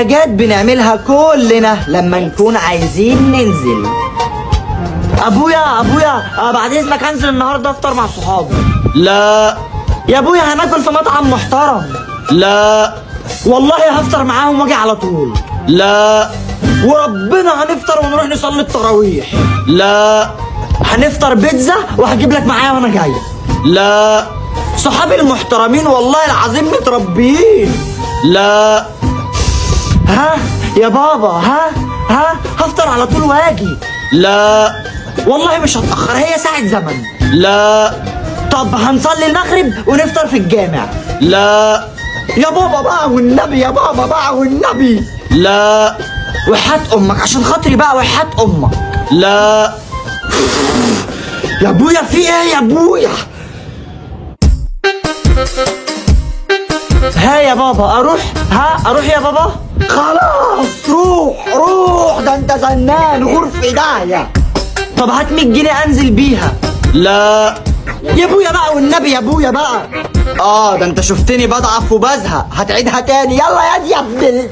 حاجات بنعملها كلنا لما نكون عايزين ننزل. ابويا بعد اذنك هنزل النهارده افطر مع صحابي. لا يا ابويا هناكل في مطعم محترم. لا والله هفطر معاهم واجي على طول. لا وربنا هنفطر ونروح نصلي التراويح. لا هنفطر بيتزا وهجيب لك معايا وانا جاي. لا صحابي المحترمين والله العظيم متربيين. لا ها يا بابا ها هفطر على طول واجي. لا والله مش هتأخر هي ساعة زمن. لا طب هنصلي المغرب ونفطر في الجامع. لا يا بابا بقى والنبي يا بابا بقى والنبي. لا وحياة امك عشان خاطري بقى وحياة امك. لا يا ابويا في ايه يا ابويا؟ ها يا بابا اروح يا بابا. خلاص روح ده انت زنان غور في ايديا. طب هات 100 جنيه انزل بيها. لا يا ابويا بقى والنبي يا ابويا بقى. ده انت شفتني بضعف وبزهق هتعيدها تاني. يلا يا دي يا ابن